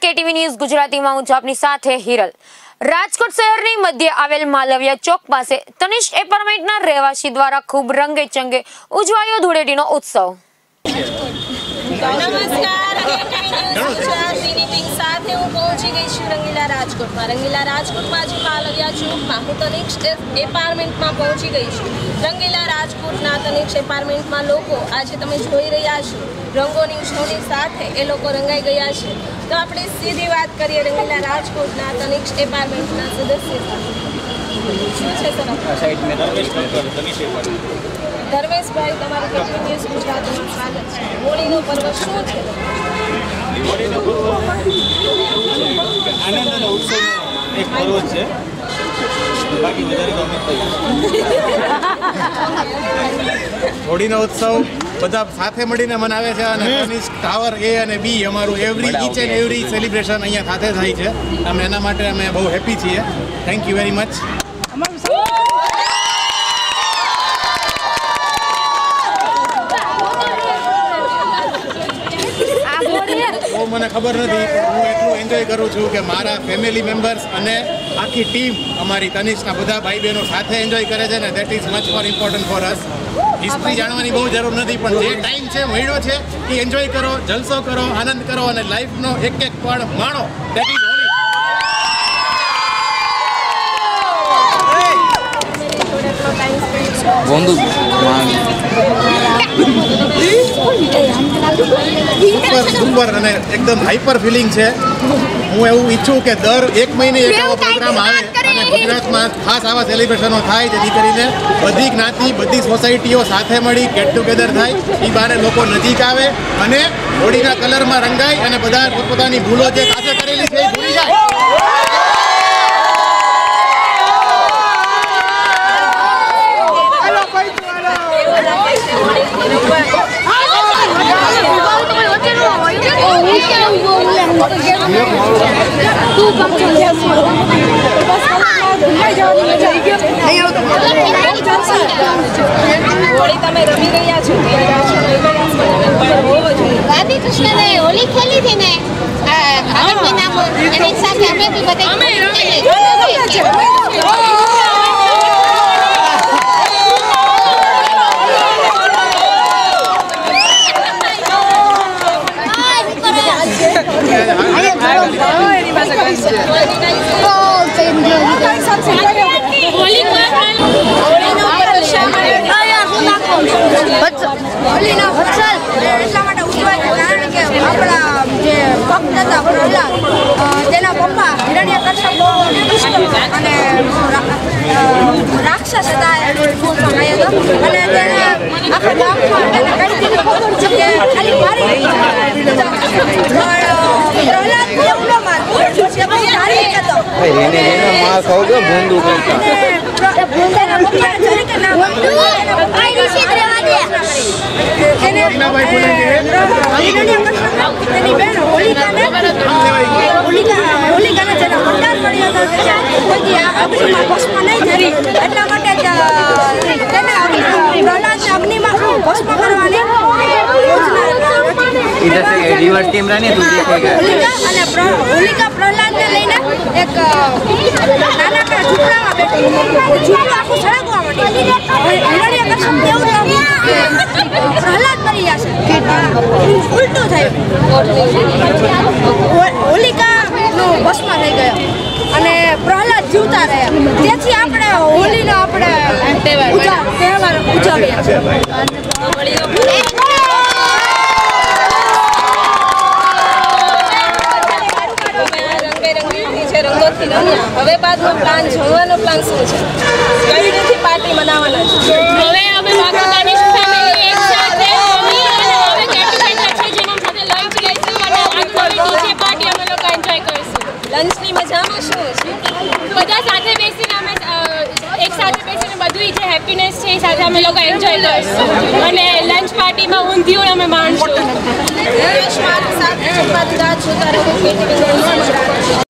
KTV news ગુજરાતીમાં હું આપની સાથે હિરલ। રાજકોટ શહેરની મધ્ય આવેલ માલવિયા ચોક પાસે તનિષ્ક એપાર્ટમેન્ટના રહેવાસી દ્વારા ખૂબ રંગે ચંગે ઉજવાયો ધૂળેટીનો ઉત્સવ। નમસ્કાર, સાથે હું પહોંચી ગઈ છું રંગીલા રાજકોટમાં। રંગીલા રાજકોટમાં જે માલવિયા ચોકમાં હું તનિષ્ક એપાર્ટમેન્ટમાં પહોંચી ગઈ છું। રંગીલા રાજકોટના તનિષ્ક એપાર્ટમેન્ટમાં લોકો આજે તમે જોઈ રહ્યા છો રંગોની ઉજવણી સાથે એ લોકો રંગાઈ ગયા છે। તો આપણે સીધી વાત કરીએ રંગીલા રાજકોટના તનિષ્ક એપાર્ટમેન્ટના સદસ્ય શું છે સર? ધર્મેશભાઈ, તમારું કેટીવી ન્યૂઝ ગુજરાતીમાં સ્વાગત છે। હોળીનો પર્વ શું છે? આનંદ અને ઉત્સવનો એક પર્વ છે, બાકી વધારે હોળીનો ઉત્સવ બધા સાથે મળીને મનાવે છે અને તનિષ્ક ટાવર A અને B અમારું ઈચ એન્ડ એવરી સેલિબ્રેશન અહીંયા સાથે થાય છે। અમે એના માટે અમે બહુ હેપી છીએ। Thank you very much. મને ખબર નથી, હું એટલું એન્જોય કરું છું કે મારા ફેમિલી મેમ્બર્સ અને આખી ટીમ અમારી તનિષ્કના બધા ભાઈ બહેનો સાથે એન્જોય કરે છે ને that is much more important for us. History જાણવાની બહુ જરૂર નથી, પણ જે ટાઈમ છે મળ્યો છે એ એન્જોય કરો, જલસો કરો, આનંદ કરો અને લાઈફનો એક એક પળ માણો। That is Holi. સુપર અને એકદમ હાઈપર ફિલિંગ છે। હું એવું ઈચ્છું કે દર 1 મહિને એક આવો પ્રોગ્રામ આવે અને ગુજરાતમાં ખાસ આવા સેલિબ્રેશનો થાય, જેથી કરીને બધી જ્ઞાતિ, બધી સોસાયટીઓ સાથે મળી ગેટ ટુગેધર થાય, એ બારે લોકો નજીક આવે અને હોળીના કલરમાં રંગાય અને બધા પોતાની ભૂલો જે સાથે કરેલી છે એ ભૂલી જાય। હોળી તમે રમી રહ્યા છો, રાધી કૃષ્ણને હોળી ખેલી હતી ને ભાગત મહિનામાં, એની સાથે અમે બી બધા હોળીનો ઉત્સવ એટલા માટે ઉજવાય કારણ કે આપણા જે ભક્ત હતા પ્રહલાદ, તેના પપ્પા હિરણ્યકશ્યપ અને રાક્ષસ હતા અને તેને આખા ગામમાં તેને કહી દીધું કે ખાલી મારી પ્રહલાદ એવું ન માનતું કે બહુ ધાર્મિક હતો। તેની બેન હોલિકાને જેના મંડાર પડ્યો હતો અગ્નિમાં ભસ્મ નહીં થઈ, એટલા માટે તેને પ્રહલાદને અગ્નિમાં ભસ્મ કરવાની હોલિકા પ્રહલાદને લઈને એક નાનકડા ઝૂંપડામાં બેઠી, ઝૂંપડું આખું સળગવા માંડ્યું। હિરણ્યકશ્યપ એવું પ્રહલાદ મરી જશે, ઉલટું થયું, હોલિકાનો ભસ્મ થઈ ગયો અને પ્રહલાદ જીવતા રહ્યા। તેથી આપણે હોળીનો તહેવાર ઉજવીએ છીએ। હવે બાદનો પ્લાન, જમવાનો પ્લાન શું છે? કઈ રીતે પાર્ટી મનાવવાના છે? હવે અમે બાકી તનિષ્ક ફેમિલી એક સાથે મમ્મી અને હવે ગેટ ટુગેધર છે જેના સાથે લંચ લઈશું અને નીચે પાર્ટી અમે લોકો એન્જોય કરીશું। લંચની મજામાં શું છે? બધા સાથે બેસીને અમે એક સાથે બેસીને બધું જે હેપીનેસ છે એ સાથે અમે લોકો એન્જોય કરીશું અને લંચ પાર્ટીમાં ઊંધિયું અમે માણશું। સાથે જોતા રહો કેટીવી ન્યૂઝ।